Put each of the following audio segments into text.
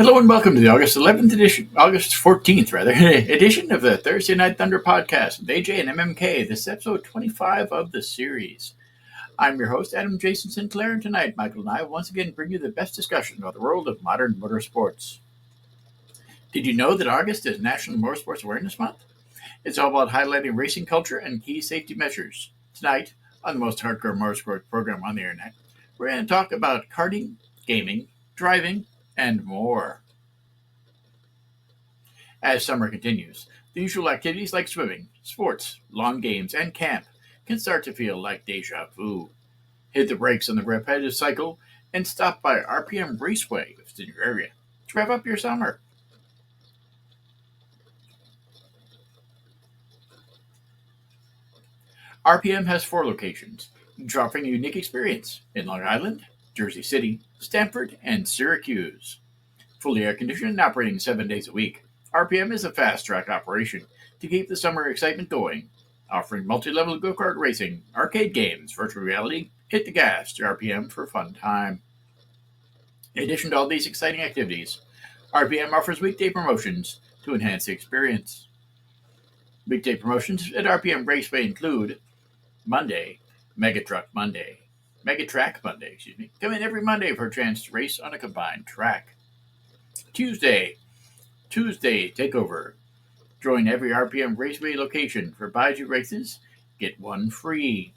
Hello and welcome to the August 14th, edition of the Thursday Night Thunder podcast with AJ and MMK. This is episode 25 of the series. I'm your host, Adam Jason Sinclair, and tonight, Mykkal and I once again bring you the best discussion about the world of modern motorsports. Did you know that August is National Motorsports Awareness Month? It's all about highlighting racing culture and key safety measures. Tonight, on the most hardcore motorsport program on the internet, we're going to talk about karting, gaming, driving, and more. As summer continues, the usual activities like swimming, sports, lawn games, and camp can start to feel like deja vu. Hit the brakes on the repetitive cycle and stop by RPM Raceway if it's in your area to rev up your summer. RPM has 4 locations, each offering a unique experience in Long Island, Jersey City, Stamford, and Syracuse. Fully air-conditioned and operating 7 days a week, RPM is a fast-track operation to keep the summer excitement going, offering multi-level go-kart racing, arcade games, virtual reality, hit the gas to RPM for a fun time. In addition to all these exciting activities, RPM offers weekday promotions to enhance the experience. Weekday promotions at RPM Raceway include Monday, Megatrack Monday. Come in every Monday for a chance to race on a combined track. Tuesday Takeover. Join every RPM Raceway location for buy 2 races, get 1 free.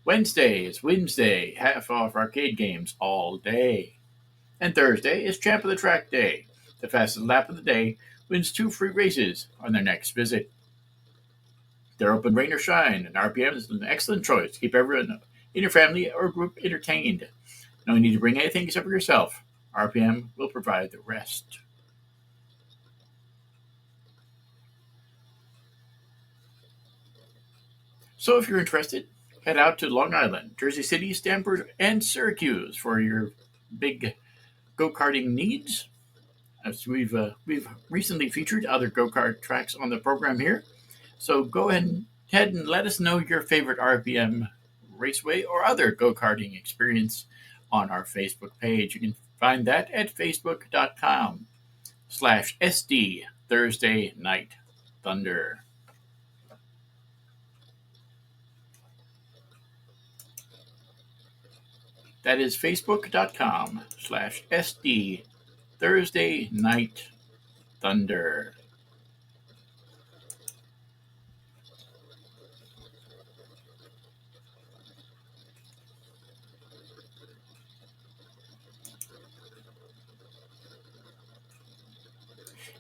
Wednesday is Wednesday, half off arcade games all day. And Thursday is Champ of the Track Day. The fastest lap of the day wins 2 free races on their next visit. They're open rain or shine, and RPM is an excellent choice to keep everyone in your family or group entertained. No need to bring anything except for yourself. RPM will provide the rest. So if you're interested, head out to Long Island, Jersey City, Stamford, and Syracuse for your big go-karting needs. As we've recently featured other go-kart tracks on the program here. So go ahead and let us know your favorite RPM Raceway or other go-karting experience on our Facebook page. You can find that at facebook.com/SD Thursday Night Thunder. That is facebook.com/SD Thursday Night Thunder.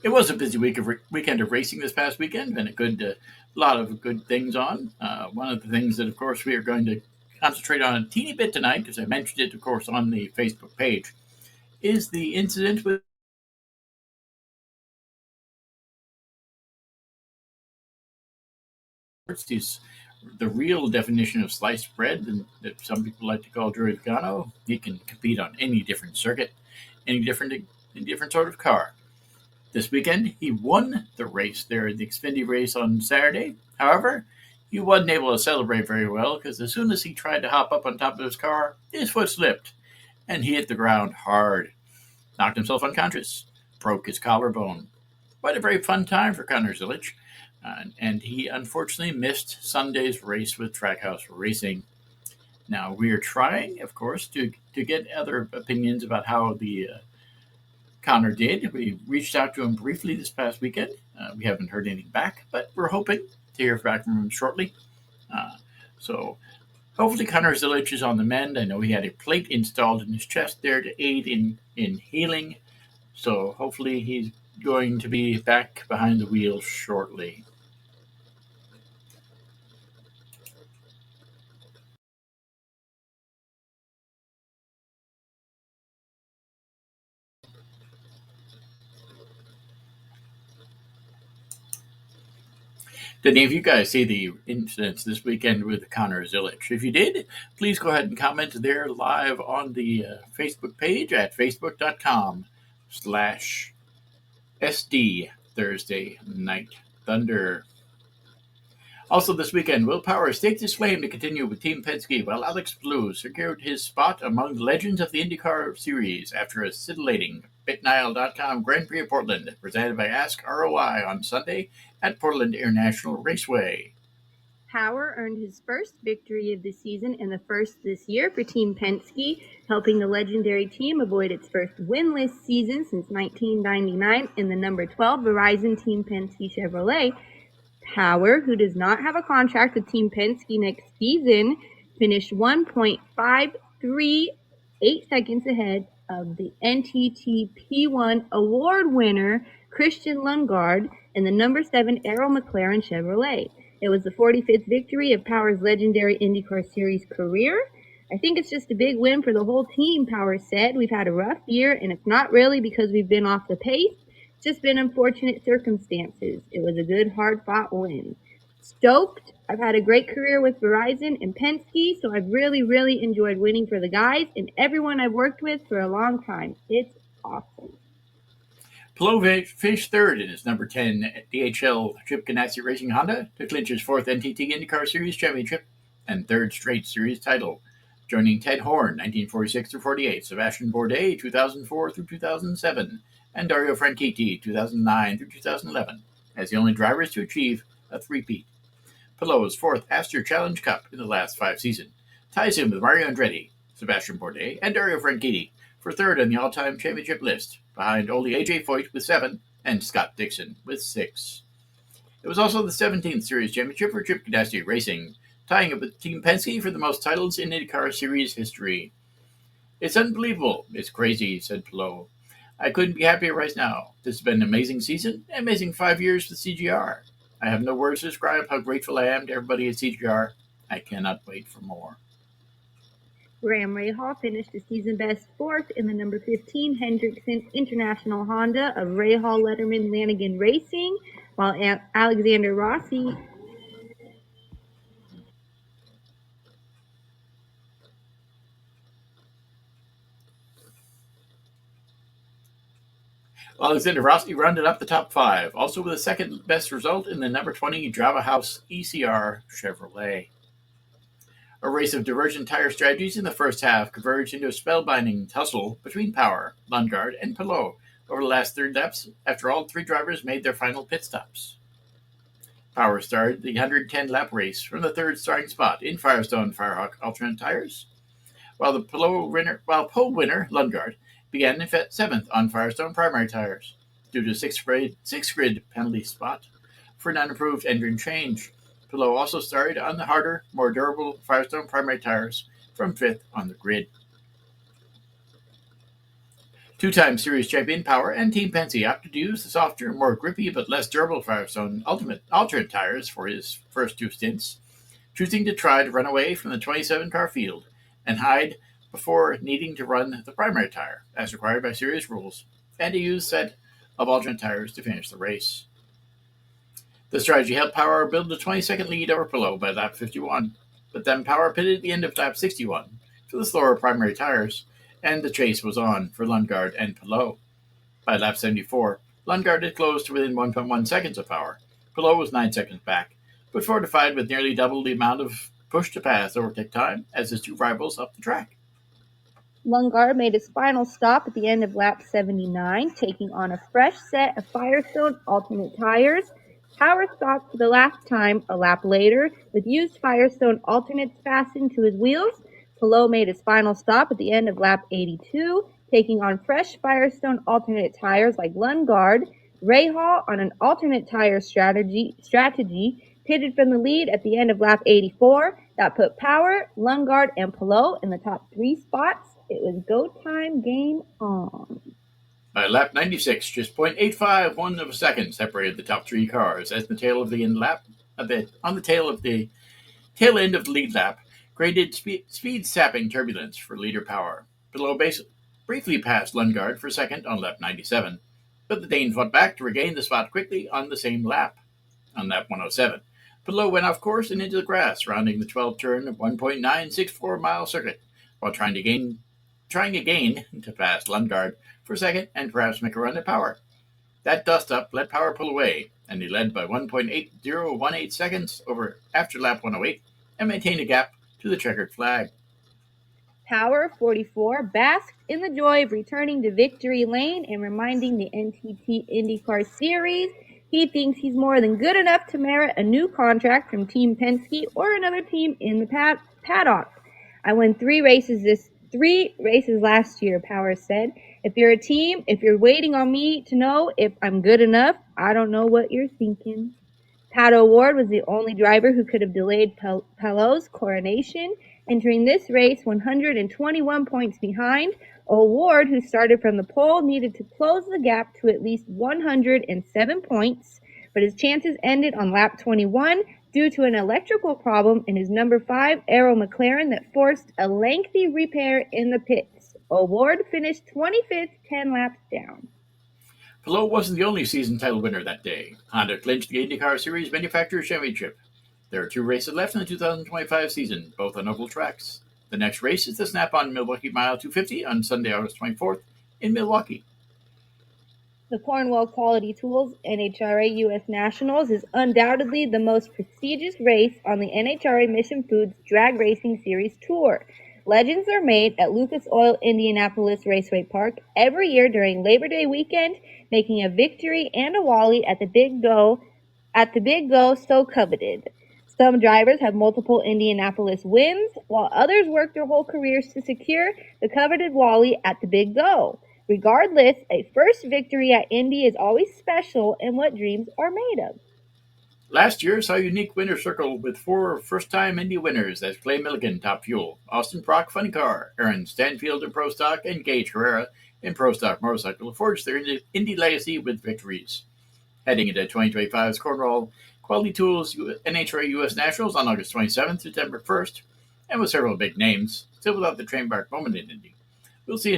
It was a busy weekend of racing this past weekend. Been a lot of good things on. One of the things that, of course, we are going to concentrate on a teeny bit tonight, because I mentioned it, of course, on the Facebook page, is the incident with the real definition of sliced bread, and that some people like to call Joey Logano. He can compete on any different circuit, any different sort of car. This weekend, he won the race there, the Xfinity race on Saturday. However, he wasn't able to celebrate very well, because as soon as he tried to hop up on top of his car, his foot slipped, and he hit the ground hard. Knocked himself unconscious, broke his collarbone. Quite a very fun time for Connor Zilic, and he unfortunately missed Sunday's race with Trackhouse Racing. Now, we are trying, of course, to get other opinions about how the Connor did. We reached out to him briefly this past weekend. We haven't heard anything back, but we're hoping to hear back from him shortly. So hopefully Connor Zilic is on the mend. I know he had a plate installed in his chest there to aid in healing. So hopefully he's going to be back behind the wheel shortly. Did any of you guys see the incidents this weekend with Connor Zilic? If you did, please go ahead and comment there live on the Facebook page at facebook.com/SD Thursday Night Thunder. Also this weekend, Will Power staked his claim to continue with Team Penske, while Alex Blue secured his spot among the legends of the IndyCar Series after a scintillating BitNile.com Grand Prix of Portland, presented by Ask ROI on Sunday at Portland International Raceway. Power earned his first victory of the season and the first this year for Team Penske, helping the legendary team avoid its first winless season since 1999 in the number 12 Verizon Team Penske Chevrolet. Power, who does not have a contract with Team Penske next season, finished 1.538 seconds ahead of the NTT P1 award winner Christian Lundgaard in the number 7 Arrow McLaren Chevrolet. It was the 45th victory of Power's legendary IndyCar Series career. I think it's just a big win for the whole team, Power said. We've had a rough year, and it's not really because we've been off the pace. It's just been unfortunate circumstances. It was a good, hard-fought win. Stoked. I've had a great career with Verizon and Penske, so I've really enjoyed winning for the guys and everyone I've worked with for a long time. It's awesome. Palou finished third in his number 10 DHL Chip Ganassi Racing Honda to clinch his fourth NTT IndyCar Series championship and third straight series title, joining Ted Horn 1946-48, Sebastian Bourdais 2004 through 2007, and Dario Franchitti 2009 through 2011 as the only drivers to achieve a three-peat. Palou's fourth Astor Challenge Cup in the last 5 seasons ties him with Mario Andretti, Sebastian Bourdais, and Dario Franchitti for third on the all-time championship list, behind only AJ Foyt with 7 and Scott Dixon with 6. It was also the 17th Series championship for Chip Ganassi Racing, tying it with Team Penske for the most titles in IndyCar Series history. It's unbelievable. It's crazy, said Palou. I couldn't be happier right now. This has been an amazing season, an amazing 5 years with CGR. I have no words to describe how grateful I am to everybody at CGR. I cannot wait for more. Graham Rahal finished the season best fourth in the number 15 Hendrickson International Honda of Rahal Letterman Lanigan Racing, while Alexander Rossi Alexander Rossi rounded up the top 5, also with a second best result in the number 20 Java House ECR Chevrolet. A race of divergent tire strategies in the first half converged into a spellbinding tussle between Power, Lundgaard, and Palou over the last 3 laps after all 3 drivers made their final pit stops. Power started the 110-lap race from the 3rd starting spot in Firestone Firehawk alternate tires, while the pole winner Lundgaard began in 7th on Firestone primary tires due to 6th grid penalty spot for an unapproved engine change. Palou also started on the harder, more durable Firestone primary tires from 5th on the grid. 2-time series champion Power and Team Penske opted to use the softer, more grippy but less durable Firestone alternate tires for his first 2 stints, choosing to try to run away from the 27-car field and hide before needing to run the primary tire, as required by series rules, and a used set of alternate tires to finish the race. The strategy helped Power build a 20-second lead over Palou by lap 51, but then Power pitted at the end of lap 61 for the slower primary tires, and the chase was on for Lundgaard and Palou. By lap 74, Lundgaard had closed to within 1.1 seconds of Power. Palou was 9 seconds back, but fortified with nearly double the amount of push-to-pass overtake time as his 2 rivals up the track. Lundgaard made his final stop at the end of lap 79, taking on a fresh set of Firestone alternate tires. Power stopped for the last time a lap later with used Firestone alternates fastened to his wheels. Palou made his final stop at the end of lap 82, taking on fresh Firestone alternate tires like Lundgaard. Rahal, on an alternate tire strategy, pitted from the lead at the end of lap 84. That put Power, Lundgaard, and Palou in the top 3 spots. It was go time, game on. By lap 96, just 0.851 of a second separated the top 3 cars as the tail of the end lap, on the tail end of the lead lap, created speed-sapping turbulence for leader Power. Palou briefly passed Lundgaard for second on lap 97, but the Dane fought back to regain the spot quickly on the same lap. On lap 107, Palou went off course and into the grass, rounding the 12th turn of 1.964-mile circuit, while trying again to pass Lundgaard for second and perhaps make a run at Power. That dust-up let Power pull away, and he led by 1.8018 seconds over after lap 108 and maintained a gap to the checkered flag. Power 44 basked in the joy of returning to victory lane and reminding the NTT IndyCar Series he thinks he's more than good enough to merit a new contract from Team Penske or another team in the paddock. I won three races last year, Power said. If you're waiting on me to know if I'm good enough, I don't know what you're thinking. Pato O'Ward was the only driver who could have delayed Palo's coronation, entering this race 121 points behind. O'Ward, who started from the pole, needed to close the gap to at least 107 points, but his chances ended on lap 21 due to an electrical problem in his number 5 Arrow McLaren that forced a lengthy repair in the pits. O'Ward finished 25th, 10 laps down. Kapalo wasn't the only season title winner that day. Honda clinched the IndyCar Series Manufacturers Championship. There are 2 races left in the 2025 season, both on oval tracks. The next race is the Snap-on Milwaukee Mile 250 on Sunday, August 24th in Milwaukee. The Cornwall Quality Tools NHRA U.S. Nationals is undoubtedly the most prestigious race on the NHRA Mission Foods Drag Racing Series Tour. Legends are made at Lucas Oil Indianapolis Raceway Park every year during Labor Day weekend, making a victory and a Wally at the Big Go so coveted. Some drivers have multiple Indianapolis wins, while others work their whole careers to secure the coveted Wally at the Big Go. Regardless, a first victory at Indy is always special and what dreams are made of. Last year saw a unique winner circle with 4 first-time Indy winners as Clay Milligan, Top Fuel, Austin Prock, Funny Car, Aaron Stanfield in Pro Stock, and Gage Herrera in Pro Stock Motorcycle forged their Indy legacy with victories. Heading into 2025's Cornwall Quality Tools NHRA U.S. Nationals on August 27th to September 1st, and with several big names, still without the trademark moment in Indy. Will we see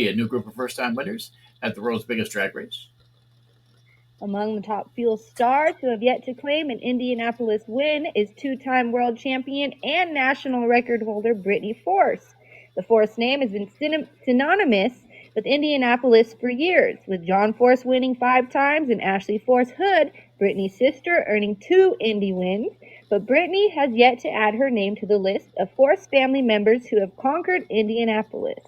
a new group of first-time winners at the world's biggest drag race? Among the top fuel stars who have yet to claim an Indianapolis win is 2-time world champion and national record holder Brittany Force. The Force name has been synonymous with Indianapolis for years, with John Force winning 5 times and Ashley Force Hood, Brittany's sister, earning 2 Indy wins. But Brittany has yet to add her name to the list of Force family members who have conquered Indianapolis.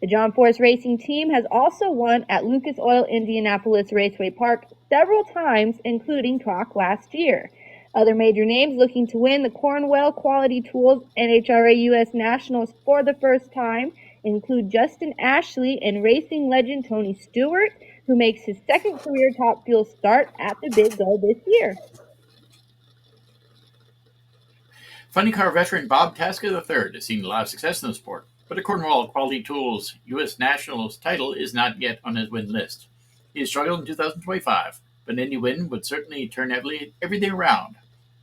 The John Force Racing Team has also won at Lucas Oil Indianapolis Raceway Park several times, including Prock last year. Other major names looking to win the Cornwall Quality Tools NHRA U.S. Nationals for the first time include Justin Ashley and racing legend Tony Stewart, who makes his second career Top Fuel start at the Big Go this year. Funny Car veteran Bob Tasca III has seen a lot of success in the sport, but a Cornwall Quality Tools U.S. Nationals title is not yet on his win list. He has struggled in 2025, but an Indy win would certainly turn everything around.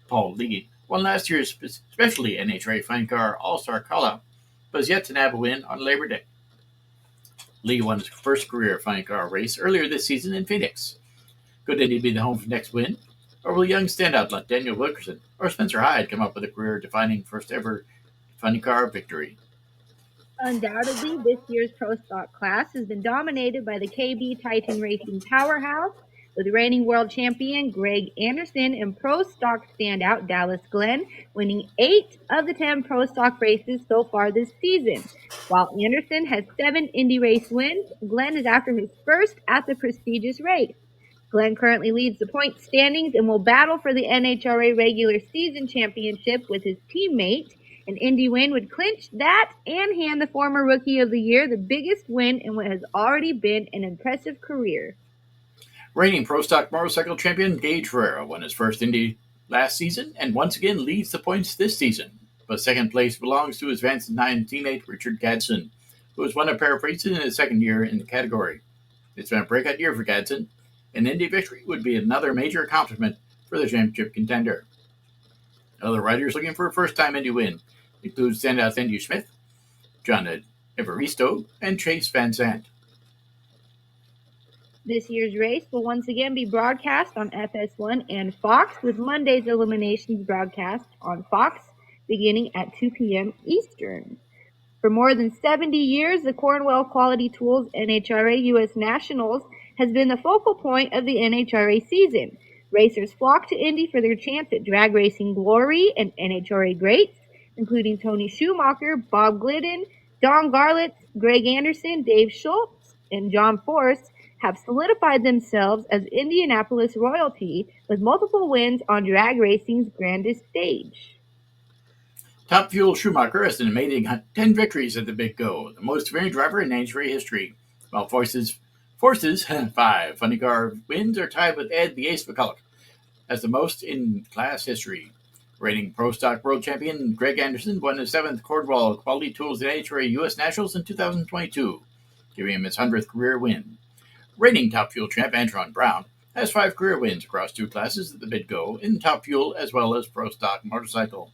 Paul Lee won last year's specialty NHRA Funny Car All-Star Call-Out, but has yet to nab a win on Labor Day. Lee won his first career Funny Car race earlier this season in Phoenix. Could Indy be the home for next win? Or will young standouts like Daniel Wilkerson or Spencer Hyde come up with a career-defining first-ever Funny Car victory? Undoubtedly, this year's Pro Stock class has been dominated by the KB Titan Racing powerhouse, with reigning world champion Greg Anderson and Pro Stock standout Dallas Glenn winning 8 of the 10 Pro Stock races so far this season. While Anderson has 7 Indy race wins, Glenn is after his first at the prestigious race. Glenn currently leads the point standings and will battle for the NHRA regular season championship with his teammate. An Indy win would clinch that and hand the former Rookie of the Year the biggest win in what has already been an impressive career. Reigning Pro Stock Motorcycle champion Gage Herrera won his first Indy last season and once again leads the points this season. But second place belongs to his Vance & Nine teammate Richard Gadsden, who has won a pair of races in his second year in the category. It's been a breakout year for Gadsden. An Indy victory would be another major accomplishment for the championship contender. Other riders looking for a first-time Indy win include standouts Andy Smith, John Evaristo, and Chase Van Zandt. This year's race will once again be broadcast on FS1 and Fox, with Monday's eliminations broadcast on Fox beginning at 2 p.m. Eastern. For more than 70 years, the Cornwall Quality Tools NHRA U.S. Nationals has been the focal point of the NHRA season. Racers flock to Indy for their chance at drag racing glory, and NHRA greats, including Tony Schumacher, Bob Glidden, Don Garlitz, Greg Anderson, Dave Schultz, and John Force, have solidified themselves as Indianapolis royalty with multiple wins on drag racing's grandest stage. Top Fuel Schumacher has an amazing 10 victories at the Big Go, the most for any driver in NHRA history, while Force's 5 funny car wins are tied with Ed the Ace McCulloch as the most in class history. Reigning Pro Stock World Champion Greg Anderson won his 7th Cordwell Quality Tools NHRA U.S. Nationals in 2022, giving him his 100th career win. Reigning Top Fuel champ Antron Brown has 5 career wins across 2 classes at the Big Go in Top Fuel as well as Pro Stock Motorcycle.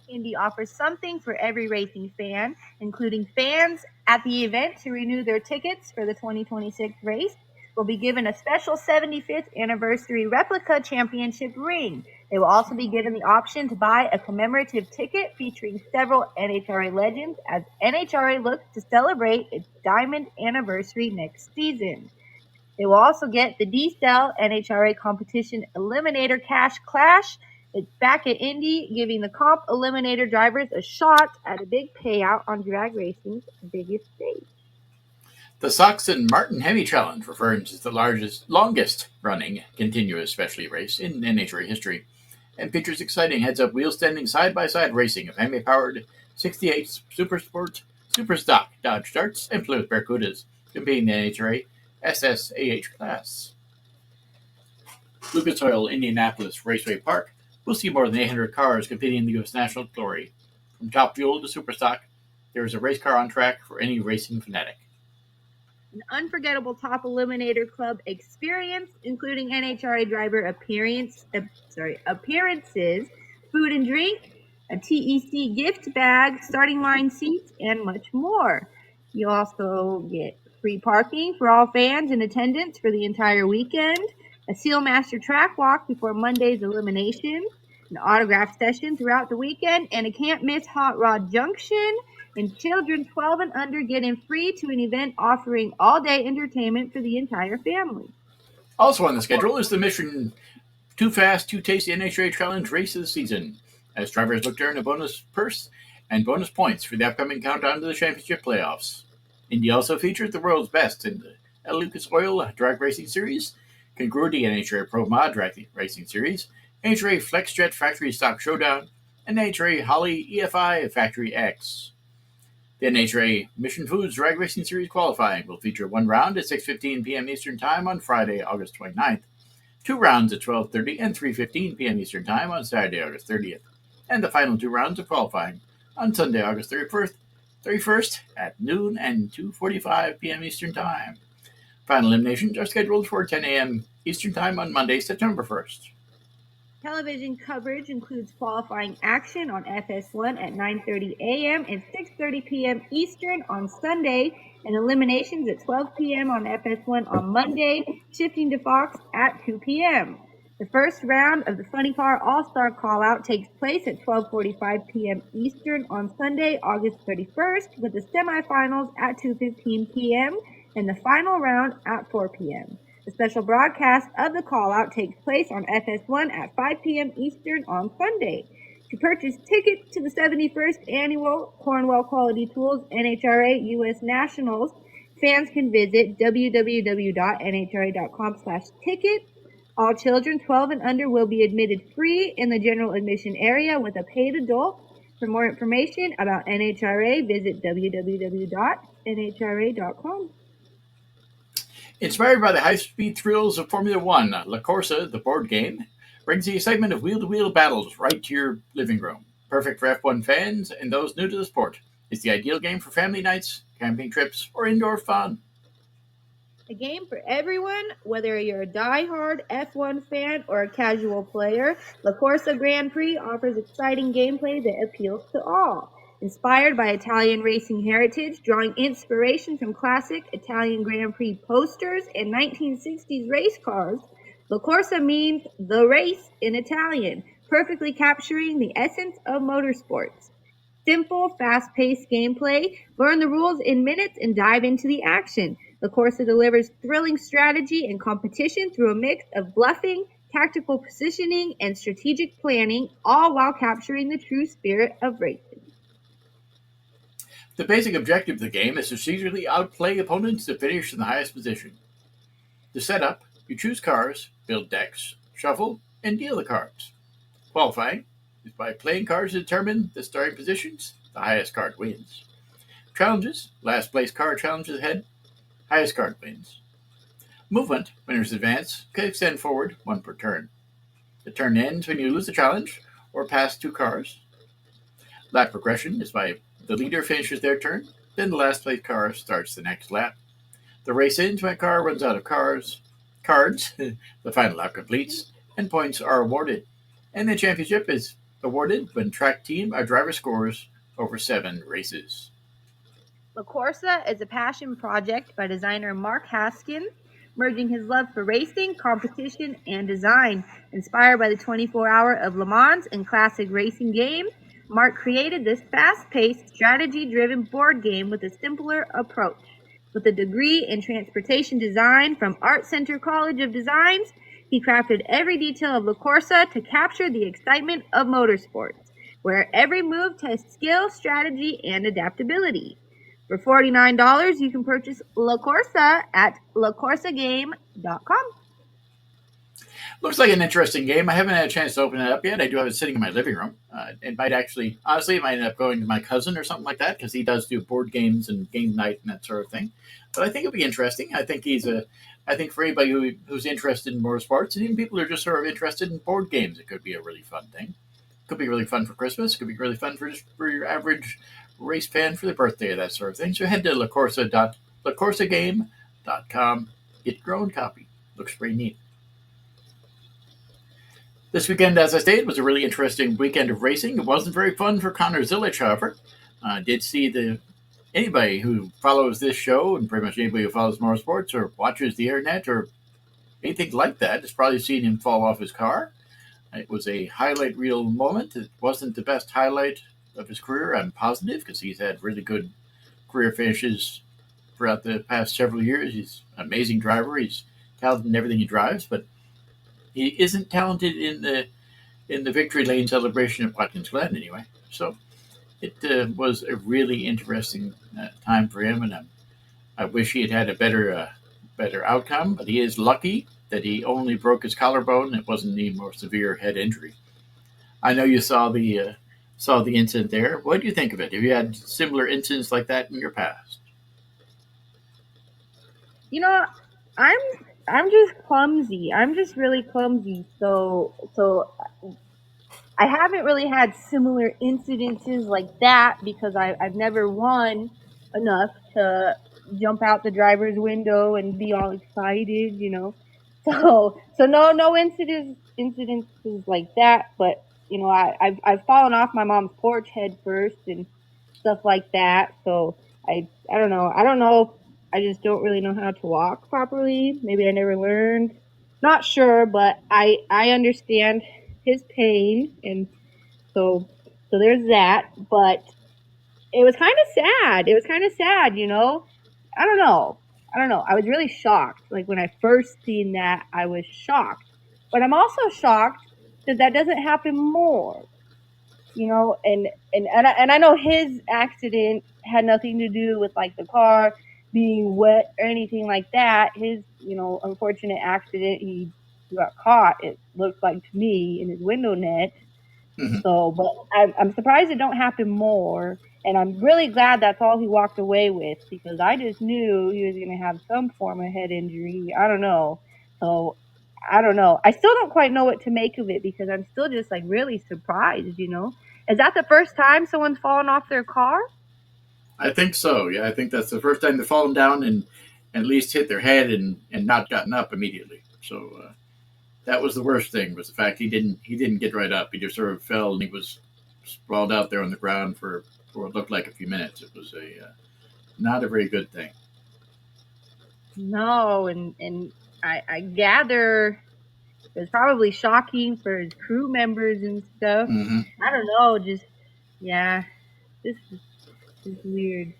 Indy offers something for every racing fan, including fans at the event to renew their tickets for the 2026 race will be given a special 75th anniversary replica championship ring. They will also be given the option to buy a commemorative ticket featuring several NHRA legends as NHRA looks to celebrate its diamond anniversary next season. They will also get the D-Cell NHRA Competition Eliminator Cash Clash. It's back at Indy, giving the comp eliminator drivers a shot at a big payout on drag racing's biggest stage. The Soxon Martin Heavy Challenge returns as the longest running continuous specialty race in NHRA history and features exciting heads-up wheel-standing side-by-side racing of Hemi-powered 68 Super Stock Dodge Darts and Plymouth Barracudas competing in the NHRA SSAH class. Lucas Oil Indianapolis Raceway Park will see more than 800 cars competing in the U.S. National Glory. From Top Fuel to Super Stock, there is a race car on track for any racing fanatic. An unforgettable Top Eliminator Club experience, including NHRA driver appearances, food and drink, a TEC gift bag, starting line seats, and much more. You also get free parking for all fans in attendance for the entire weekend, a Sealmaster track walk before Monday's elimination, an autograph session throughout the weekend, and a can't-miss Hot Rod Junction. And children 12 and under get in free to an event offering all-day entertainment for the entire family. Also on the schedule is the Mission Too Fast, Too Tasty NHRA Challenge race of the season, as drivers look to earn a bonus purse and bonus points for the upcoming countdown to the championship playoffs. Indy also featured the world's best in the Lucas Oil Drag Racing Series, Congruity NHRA Pro Mod Drag Racing Series, NHRA FlexJet Factory Stock Showdown, and NHRA Holly EFI Factory X. The NHRA Mission Foods Drag Racing Series qualifying will feature 1 round at 6:15 p.m. Eastern Time on Friday, August 29th, 2 rounds at 12:30 and 3:15 p.m. Eastern Time on Saturday, August 30th, and the final 2 rounds of qualifying on Sunday, August 31st at noon and 2:45 p.m. Eastern Time. Final eliminations are scheduled for 10 a.m. Eastern Time on Monday, September 1st. Television coverage includes qualifying action on FS1 at 9:30 a.m. and 6:30 p.m. Eastern on Sunday, and eliminations at 12 p.m. on FS1 on Monday, shifting to Fox at 2 p.m. The first round of the Funny Car All-Star Call-Out takes place at 12:45 p.m. Eastern on Sunday, August 31st, with the semifinals at 2:15 p.m. and the final round at 4 p.m. The special broadcast of the call-out takes place on FS1 at 5 p.m. Eastern on Sunday. To purchase tickets to the 71st Annual Cornwell Quality Tools NHRA U.S. Nationals, fans can visit www.nhra.com/tickets. All children 12 and under will be admitted free in the general admission area with a paid adult. For more information about NHRA, visit www.nhra.com. Inspired by the high-speed thrills of Formula One, La Corsa, the board game, brings the excitement of wheel-to-wheel battles right to your living room. Perfect for F1 fans and those new to the sport. It's the ideal game for family nights, camping trips, or indoor fun. A game for everyone, whether you're a die-hard F1 fan or a casual player, La Corsa Grand Prix offers exciting gameplay that appeals to all. Inspired by Italian racing heritage, drawing inspiration from classic Italian Grand Prix posters and 1960s race cars, La Corsa means the race in Italian, perfectly capturing the essence of motorsports. Simple, fast-paced gameplay, learn the rules in minutes and dive into the action. La Corsa delivers thrilling strategy and competition through a mix of bluffing, tactical positioning, and strategic planning, all while capturing the true spirit of racing. The basic objective of the game is to strategically outplay opponents to finish in the highest position. To set up, you choose cars, build decks, shuffle, and deal the cards. Qualifying is by playing cards to determine the starting positions. The highest card wins. Challenges, last place card challenges ahead. Highest card wins. Movement, winners advance, can extend forward one per turn. The turn ends when you lose the challenge or pass 2 cars. Lap progression is by the leader finishes their turn, then the last place car starts the next lap. The race ends when a car runs out of cards, the final lap completes, and points are awarded. And the championship is awarded when track team or driver scores over 7 races. La Corsa is a passion project by designer Mark Haskins, merging his love for racing, competition, and design. Inspired by the 24-hour of Le Mans and classic racing games, Mark created this fast-paced, strategy-driven board game with a simpler approach. With a degree in transportation design from Art Center College of Designs, he crafted every detail of La Corsa to capture the excitement of motorsports, where every move tests skill, strategy, and adaptability. For $49, you can purchase La Corsa at lacorsagame.com. Looks like an interesting game. I haven't had a chance to open it up yet. I do have it sitting in my living room. It might actually, honestly, it might end up going to my cousin or something like that because he does do board games and game night and that sort of thing. But I think it'll be interesting. I think for anybody who's interested in motorsports and even people who are just sort of interested in board games, it could be a really fun thing. It could be really fun for Christmas. It could be really fun for your average race fan for their birthday, that sort of thing. So head to lacorsagame.com. Get your own copy. Looks pretty neat. This weekend, as I stated, was a really interesting weekend of racing. It wasn't very fun for Connor Zilic, however. I did see anybody who follows this show and pretty much anybody who follows motorsports or watches the internet or anything like that has probably seen him fall off his car. It was a highlight reel moment. It wasn't the best highlight of his career. I'm positive because he's had really good career finishes throughout the past several years. He's an amazing driver. He's talented in everything he drives, but he isn't talented in the victory lane celebration at Watkins Glen anyway. So it was a really interesting time for him, and I wish he had had a better outcome. But he is lucky that he only broke his collarbone. It wasn't any more severe head injury. I know you saw the incident there. What do you think of it? Have you had similar incidents like that in your past? You know, I'm just clumsy. I'm just really clumsy. So I haven't really had similar incidences like that because I've never won enough to jump out the driver's window and be all excited, you know. So no incidences like that, but you know, I've fallen off my mom's porch head first and stuff like that. So I don't know. I don't know. I just don't really know how to walk properly. Maybe I never learned. Not sure, but I understand his pain, and so there's that. But it was kind of sad. It was kind of sad, you know. I don't know. I don't know. I was really shocked. Like when I first seen that, I was shocked. But I'm also shocked that that doesn't happen more, you know. And I know his accident had nothing to do with like the car being wet or anything like that. His, you know, unfortunate accident, he got caught. It looks like to me in his window net. Mm-hmm. So, but I'm surprised it don't happen more. And I'm really glad that's all he walked away with because I just knew he was going to have some form of head injury. I don't know. So I don't know. I still don't quite know what to make of it because I'm still just like really surprised, you know? Is that the first time someone's fallen off their car? I think so. Yeah, I think that's the first time they've fallen down and at least hit their head and not gotten up immediately. So that was the worst thing was the fact he didn't get right up. He just sort of fell and he was sprawled out there on the ground for what looked like a few minutes. It was a not a very good thing. No, and I gather it was probably shocking for his crew members and stuff. Mm-hmm. I don't know, just yeah, this is weird.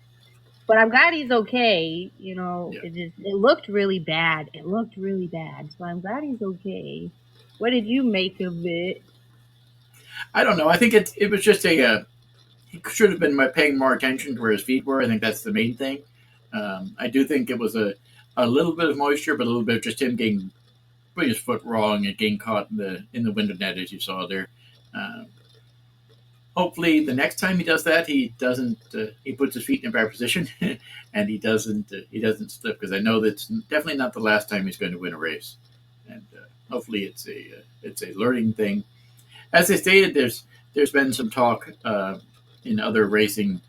But I'm glad he's okay. Yeah. It looked really bad. It looked really bad. So I'm glad he's okay. What did you make of it? I don't know. I think it was just he should have been paying more attention to where his feet were. I think that's the main thing. I do think it was a little bit of moisture, but a little bit of just him putting his foot wrong and getting caught in the window net as you saw there. Um, Hopefully, the next time he does that, he doesn't. He puts his feet in a better position, and he doesn't slip, because I know that's definitely not the last time he's going to win a race. And hopefully, it's a learning thing. As I stated, there's been some talk in other racing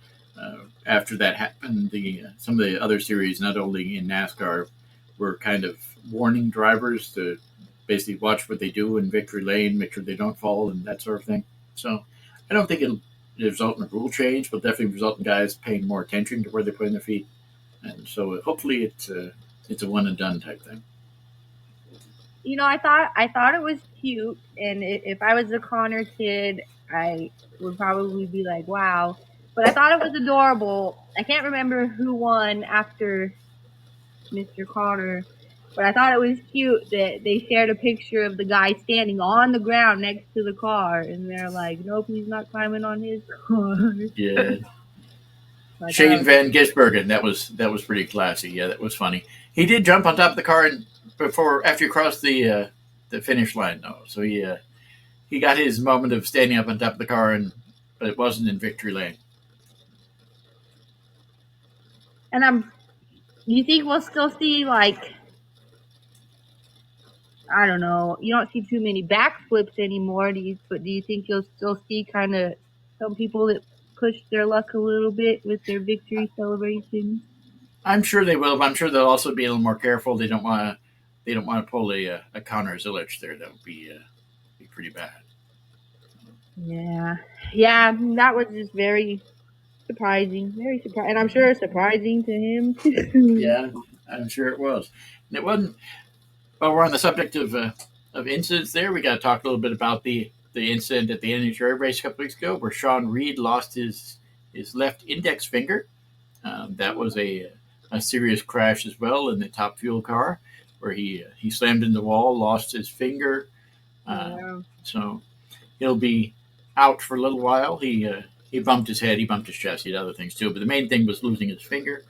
after that happened. Some of the other series, not only in NASCAR, were kind of warning drivers to basically watch what they do in victory lane, make sure they don't fall, and that sort of thing. So I don't think it'll result in a rule change, but definitely result in guys paying more attention to where they're putting their feet. And so hopefully it's a one and done type thing. I thought it was cute, and if I was a Connor kid, I would probably be like, "Wow!" But I thought it was adorable. I can't remember who won after Mr. Connor, but I thought it was cute that they shared a picture of the guy standing on the ground next to the car, and they're like, "Nope, he's not climbing on his car." Yeah, So I Shane thought, Van Gisbergen, that was pretty classy. Yeah, that was funny. He did jump on top of the car after he crossed the finish line though. So he got his moment of standing up on top of the car, but it wasn't in victory lane. and you think we'll still see, like, I don't know. You don't see too many backflips anymore. But do you think you'll still see kind of some people that push their luck a little bit with their victory celebrations? I'm sure they will, but I'm sure they'll also be a little more careful. They don't want to pull a Connor Zilic there. That would be pretty bad. Yeah, yeah. That was just very surprising. Very surprising, and I'm sure surprising to him too. Yeah, I'm sure it was. And it wasn't. Well, we're on the subject of incidents. There, we got to talk a little bit about the incident at the NHRA race a couple weeks ago, where Sean Reed lost his left index finger. That was a serious crash as well in the Top Fuel car, where he slammed into the wall, lost his finger. Yeah. So he'll be out for a little while. He bumped his head, he bumped his chest, he had other things too. But the main thing was losing his finger.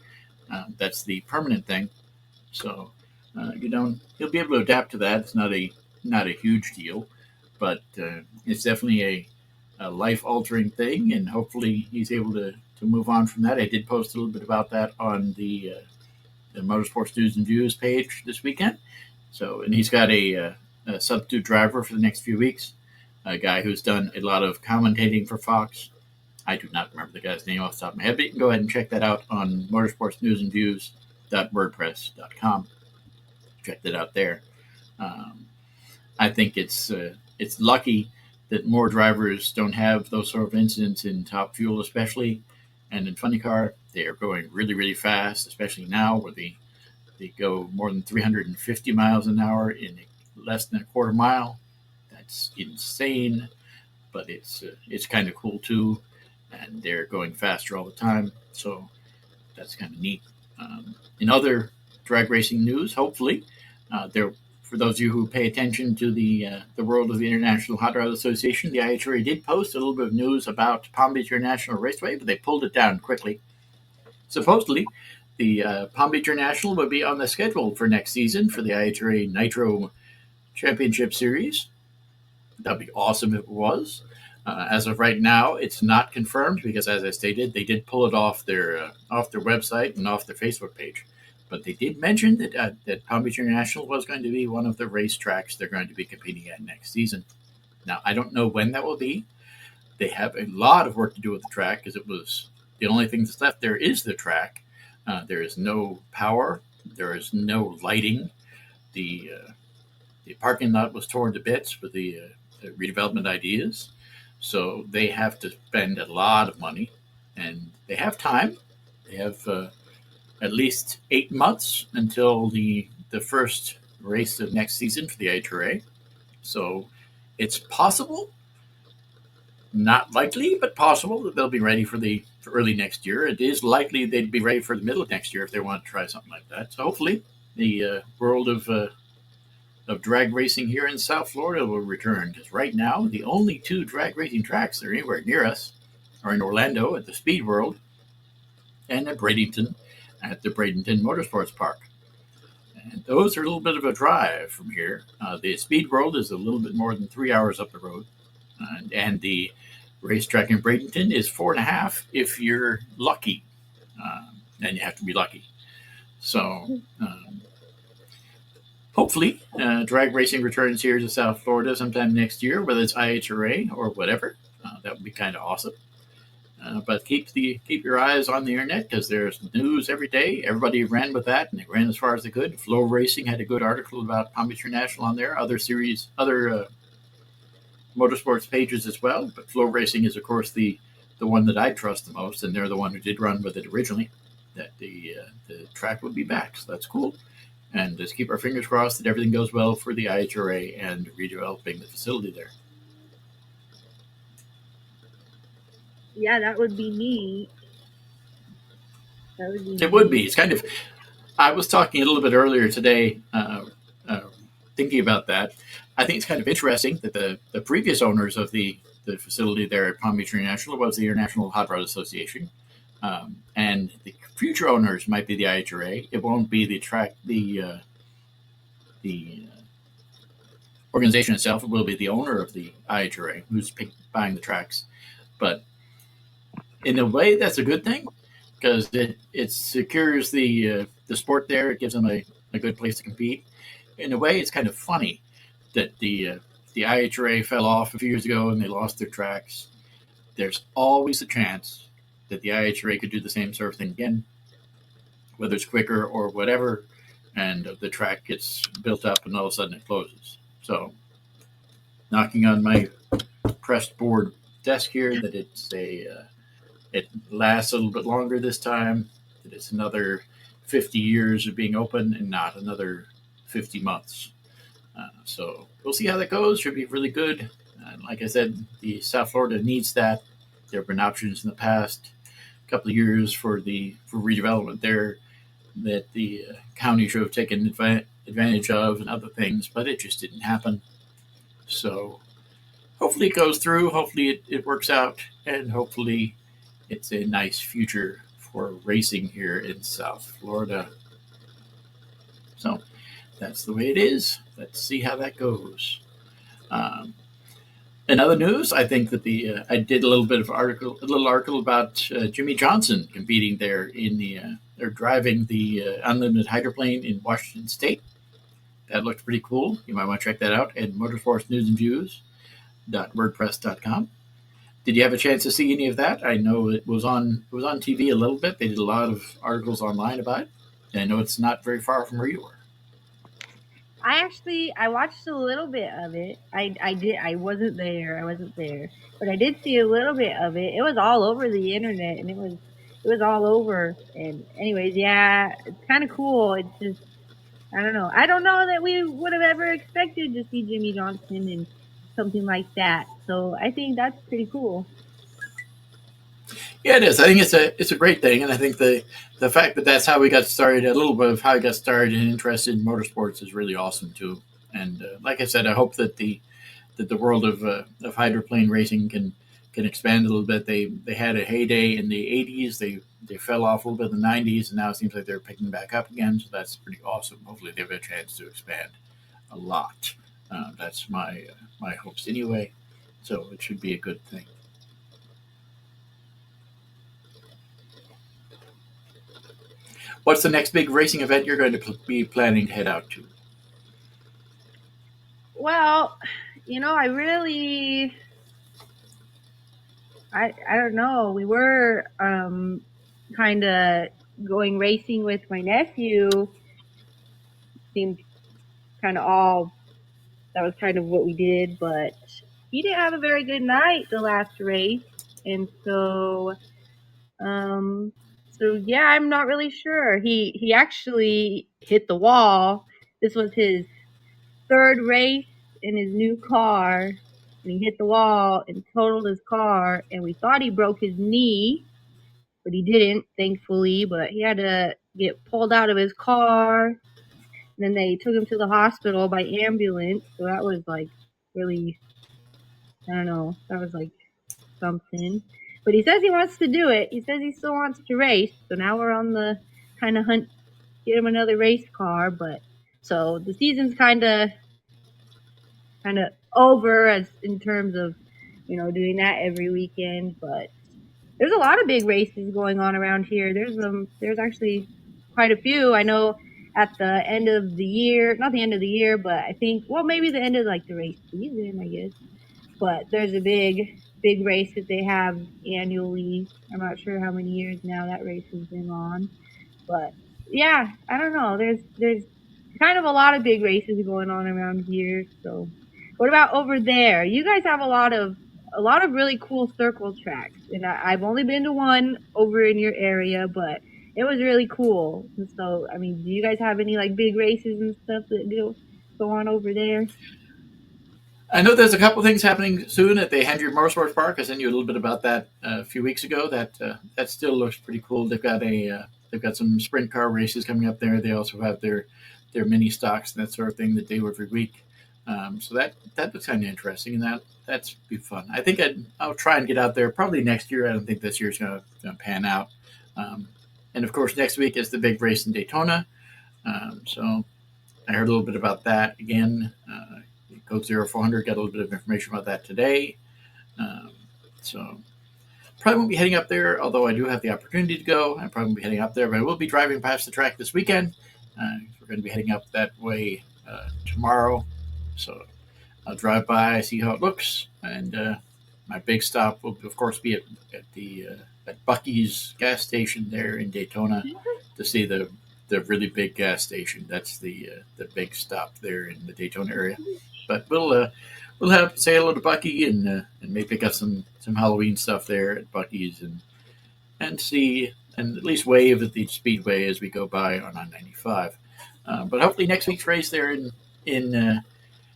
That's the permanent thing. So he'll be able to adapt to that. It's not a huge deal, but it's definitely a life altering thing, and hopefully he's able to move on from that. I did post a little bit about that on the Motorsports News and Views page this weekend. So, and he's got a substitute driver for the next few weeks, a guy who's done a lot of commentating for Fox. I do not remember the guy's name off the top of my head, but you can go ahead and check that out on motorsportsnewsandviews.wordpress.com. Check that out there. Um, I think it's lucky that more drivers don't have those sort of incidents in Top Fuel, especially, and in Funny Car. They are going really, really fast, especially now where they go more than 350 miles an hour in less than a quarter mile. That's insane, but it's kind of cool too, and they're going faster all the time. So that's kind of neat. In other drag racing news, hopefully, there for those of you who pay attention to the world of the International Hot Rod Association, the IHRA did post a little bit of news about Palm Beach International Raceway, but they pulled it down quickly. Supposedly, the Palm Beach International would be on the schedule for next season for the IHRA Nitro Championship Series. That'd be awesome if it was. As of right now, it's not confirmed because, as I stated, they did pull it off their website and off their Facebook page. But they did mention that Palm Beach International was going to be one of the racetracks they're going to be competing at next season. Now, I don't know when that will be. They have a lot of work to do with the track because it was the only thing that's left there is the track. There is no power. There is no lighting. The parking lot was torn to bits with the redevelopment ideas. So they have to spend a lot of money, and they have time. They have at least 8 months until the first race of next season for the IHRA. So it's possible, Not likely, but possible that they'll be ready for early next year. It is likely they'd be ready for the middle of next year if they want to try something like that. So hopefully, the world of drag racing here in South Florida will return. Because right now, the only two drag racing tracks that are anywhere near us are in Orlando at the Speed World and at Bradenton at the Bradenton Motorsports Park. And those are a little bit of a drive from here. The Speed World is a little bit more than 3 hours up the road, and the racetrack in Bradenton is 4.5 if you're lucky, and you have to be lucky. So hopefully, drag racing returns here to South Florida sometime next year, whether it's IHRA or whatever. That would be kind of awesome. But keep your eyes on the internet because there's news every day. Everybody ran with that, and they ran as far as they could. Flow Racing had a good article about Palm Beach International on there. Other motorsports pages as well. But Flow Racing is, of course, the one that I trust the most, and they're the one who did run with it originally. That the track would be back, so that's cool. And just keep our fingers crossed that everything goes well for the IHRA and redeveloping the facility there. Yeah, that would be neat. That would be It neat. would be. It's kind of. I was talking a little bit earlier today, thinking about that. I think it's kind of interesting that the previous owners of the facility there at Palm Beach International was the International Hot Rod Association, and the future owners might be the IHRA. It won't be the organization itself. It will be the owner of the IHRA who's buying the tracks. But in a way, that's a good thing because it secures the sport there. It gives them a good place to compete. In a way, it's kind of funny that the IHRA fell off a few years ago and they lost their tracks. There's always a chance that the IHRA could do the same sort of thing again, whether it's quicker or whatever, and the track gets built up and all of a sudden it closes. So, knocking on my pressed board desk here that it lasts a little bit longer this time, that it's another 50 years of being open and not another 50 months. So we'll see how that goes. Should be really good. Like I said, the South Florida needs that. There have been options in the past couple of years for redevelopment there that the county should have taken advantage of and other things, but it just didn't happen. So hopefully it goes through. Hopefully it works out, and hopefully it's a nice future for racing here in South Florida. So that's the way it is. Let's see how that goes. In other news, I think that I did a little article about Jimmy Johnson competing there in they're driving the unlimited hydroplane in Washington State. That looked pretty cool. You might want to check that out at motorsportsnewsandviews.wordpress.com. Did you have a chance to see any of that? I know it was on TV a little bit. They did a lot of articles online about it. And I know it's not very far from where you were. I watched a little bit of it. I wasn't there, but I did see a little bit of it. It was all over the internet, and it was all over. And anyways, yeah, it's kind of cool. It's just I don't know. I don't know that we would have ever expected to see Jimmy Johnson in something like that. So I think that's pretty cool. Yeah, it is. I think it's a great thing, and I think the fact that that's how we got started, a little bit of how we got started and interested in motorsports, is really awesome too. And like I said, I hope that the world of hydroplane racing can expand a little bit. They had a heyday in the '80s. They fell off a little bit in the '90s, and now it seems like they're picking back up again. So that's pretty awesome. Hopefully, they have a chance to expand a lot. That's my hopes anyway. So it should be a good thing. What's the next big racing event you're going to be planning to head out to? Well, I don't know. We were kind of going racing with my nephew. Seemed kind of that was kind of what we did, but he didn't have a very good night the last race, and so yeah, I'm not really sure. He actually hit the wall. This was his third race in his new car, and he hit the wall and totaled his car, and we thought he broke his knee, but he didn't, thankfully. But he had to get pulled out of his car. And then they took him to the hospital by ambulance. So that was like really, I don't know, that was like something. But he says he wants to do it. He says he still wants to race. So now we're on the kind of hunt, get him another race car. But so the season's kind of over as in terms of doing that every weekend. But there's a lot of big races going on around here. There's actually quite a few. I know at the end of the year, not the end of the year, but I think maybe the end of like the race season, I guess. But there's a big race that they have annually. I'm not sure how many years now that race has been on, but yeah, I don't know. There's kind of a lot of big races going on around here. So, what about over there? You guys have a lot of really cool circle tracks, and I've only been to one over in your area, but it was really cool. And so, I mean, do you guys have any like big races and stuff that go on over there? I know there's a couple things happening soon at the National Motorsports Park. I sent you a little bit about that a few weeks ago. That still looks pretty cool. They've got some sprint car races coming up there. They also have their mini stocks and that sort of thing that they do every week. So that looks kind of interesting, and that's be fun. I think I'll try and get out there probably next year. I don't think this year's going to pan out. And of course, next week is the big race in Daytona. So I heard a little bit about that again. Code 0400 got a little bit of information about that today. So probably won't be heading up there, although I do have the opportunity to go. I probably won't be heading up there, but I will be driving past the track this weekend. We're going to be heading up that way tomorrow. So I'll drive by, see how it looks, and my big stop will, of course, be at Buc-ee's gas station there in Daytona to see the really big gas station. That's the big stop there in the Daytona area. But we'll have say hello to Buc-ee and maybe pick up some Halloween stuff there at Buc-ee's and see and at least wave at the speedway as we go by on I-95. But hopefully next week's race there in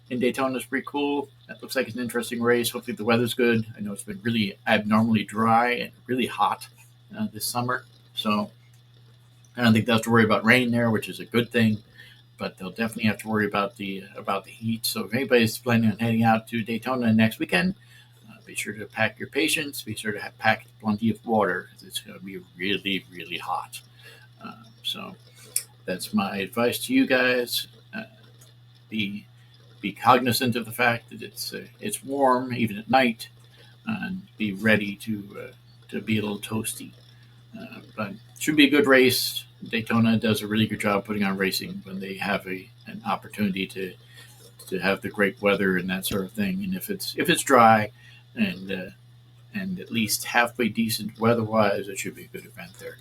Daytona is pretty cool. That looks like it's an interesting race. Hopefully the weather's good. I know it's been really abnormally dry and really hot this summer, so I don't think they'll have to worry about rain there, which is a good thing. But they'll definitely have to worry about the heat. So if anybody's planning on heading out to Daytona next weekend, be sure to pack your patience. Be sure to pack plenty of water because it's going to be really, really hot. So that's my advice to you guys. Be cognizant of the fact that it's warm even at night, and be ready to be a little toasty. But it should be a good race. Daytona does a really good job putting on racing when they have an opportunity to have the great weather and that sort of thing. And if it's dry and at least halfway decent weather-wise, it should be a good event there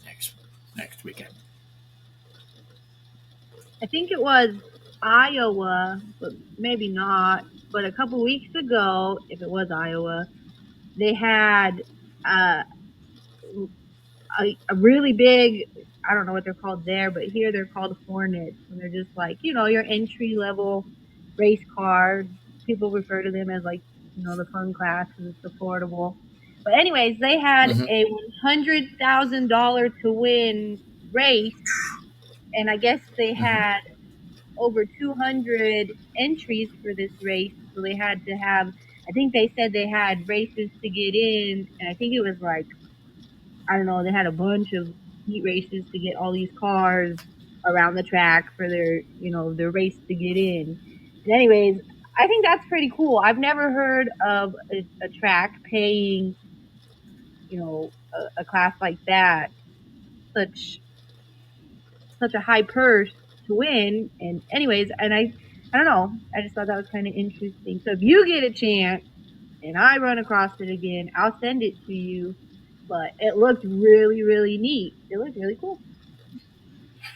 next weekend. I think it was Iowa, but maybe not. But a couple weeks ago, if it was Iowa, they had uh, a really big, I don't know what they're called there, but here they're called Hornets. And they're just like, your entry level race car. People refer to them as like, the fun class because it's affordable. But anyways, they had Mm-hmm. a $100,000 to win race. And I guess they Mm-hmm. had over 200 entries for this race. So they had to have, I think they said they had races to get in. And I think it was like, I don't know, they had a bunch of heat races to get all these cars around the track for their race to get in. And anyways, I think that's pretty cool. I've never heard of a track paying, a class like that such such a high purse to win. And anyways, and I don't know, I just thought that was kind of interesting. So if you get a chance and I run across it again, I'll send it to you. But it looked really, really neat. It looked really cool.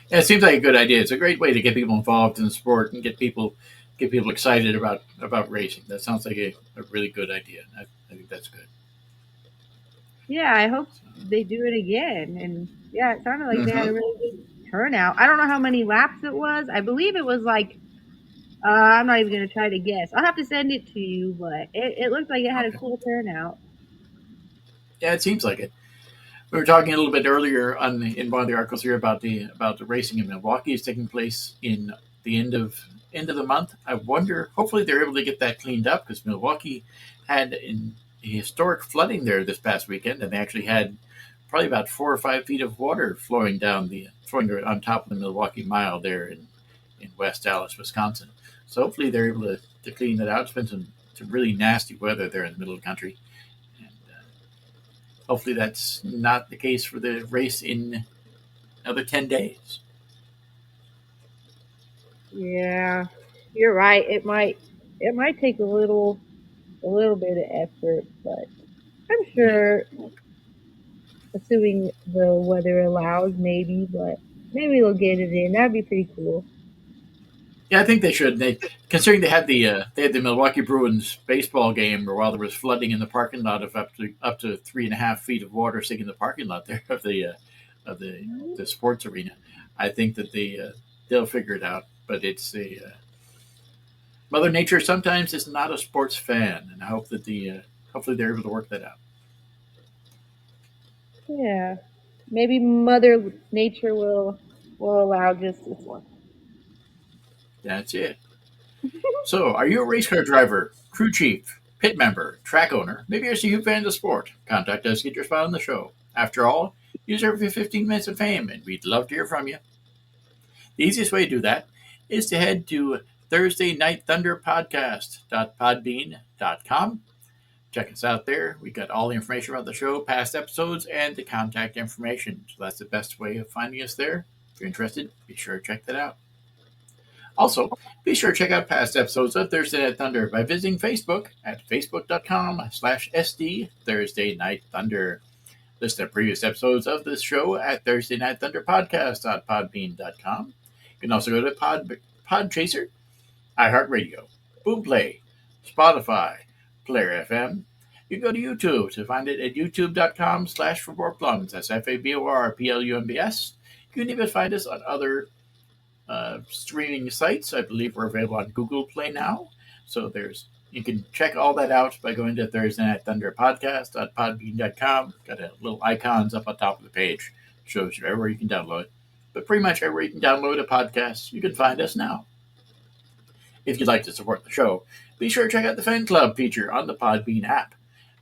Yeah, it seems like a good idea. It's a great way to get people involved in the sport and get people excited about racing. That sounds like a really good idea. I think that's good. Yeah, I hope they do it again. And yeah, it sounded like they had Mm-hmm. a really good turnout. I don't know how many laps it was. I believe it was like I'm not even going to try to guess. I'll have to send it to you, but it looked like it had a Okay. cool turnout. Yeah, it seems like it. We were talking a little bit earlier in one of the articles here about the racing in Milwaukee is taking place in the end of the month. I wonder. Hopefully, they're able to get that cleaned up because Milwaukee had historic flooding there this past weekend, and they actually had probably about 4 or 5 feet of water flowing on top of the Milwaukee Mile there in West Dallas, Wisconsin. So hopefully they're able to clean that out. It's been some really nasty weather there in the middle of the country. And hopefully that's not the case for the race in another 10 days. Yeah, you're right. It might take a little bit of effort, but I'm Yeah. sure, assuming the weather allows, maybe, but maybe they'll get it in. That'd be pretty cool. Yeah, I think they should. Considering they had the Milwaukee Bruins baseball game, where while there was flooding in the parking lot of up to 3.5 feet of water sitting in the parking lot there of the sports arena. I think that they'll figure it out. But it's a Mother Nature sometimes is not a sports fan, and I hope that hopefully they're able to work that out. Yeah, maybe Mother Nature will allow just this one. That's it. So, are you a race car driver, crew chief, pit member, track owner? Maybe you're a huge fan of the sport. Contact us, get your spot on the show. After all, you deserve your 15 minutes of fame, and we'd love to hear from you. The easiest way to do that is to head to Thursday Night Thunder Podcast.podbean.com. Check us out there. We got all the information about the show, past episodes, and the contact information. So that's the best way of finding us there. If you're interested, be sure to check that out. Also, be sure to check out past episodes of Thursday Night Thunder by visiting Facebook at facebook.com/SD Thursday Night Thunder. Listen to previous episodes of this show at Thursday Night Thunder Podcast.podbean.com. You can also go to Podchaser, iHeartRadio, Boomplay, Spotify, Player FM. You can go to YouTube to find it at youtube.com/ForMorePlums. That's FABORPLUMBS. You can even find us on other streaming sites. I believe we're available on Google Play now. So you can check all that out by going to Thursday Night Thunder Podcast.podbean.com. Got a little icons up on top of the page. Shows you everywhere you can download. But pretty much everywhere you can download a podcast, you can find us now. If you'd like to support the show, be sure to check out the fan club feature on the Podbean app.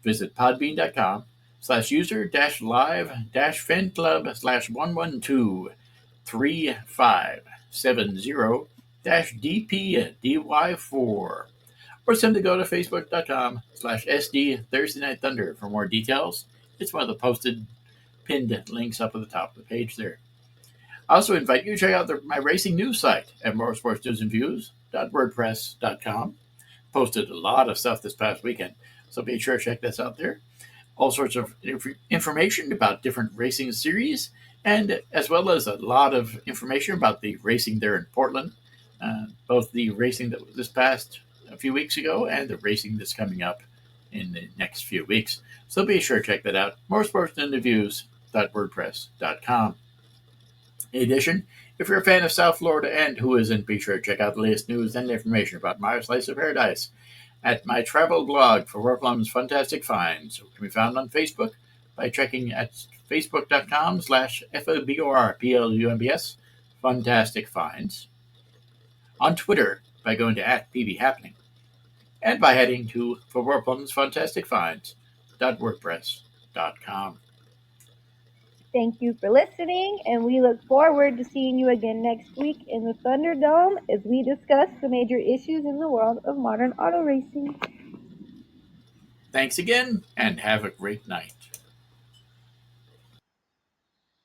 Visit podbean.com/user-live-fan club/112-3570-DPDY4 or simply go to facebook.com/SD Thursday Night Thunder for more details. It's one of the posted pinned links up at the top of the page there. I also invite you to check out my racing news site at motorsportsnewsandviews.wordpress.com. Posted a lot of stuff this past weekend, so be sure to check this out there. All sorts of information about different racing series, and as well as a lot of information about the racing there in Portland, both the racing that was this past a few weeks ago and the racing that's coming up in the next few weeks. So be sure to check that out. motorsportsinterviews.wordpress.com. In addition, if you're a fan of South Florida and who isn't, be sure to check out the latest news and information about my slice of paradise at my travel blog for Warplum's Fantastic Finds, which can be found on Facebook by checking at facebook.com/FOBORPLUMBS Fantastic Finds, on Twitter by going to @PBHappening, and by heading to for Warplum's Fantastic Finds.wordpress.com. Thank you for listening, and we look forward to seeing you again next week in the Thunderdome as we discuss the major issues in the world of modern auto racing. Thanks again, and have a great night.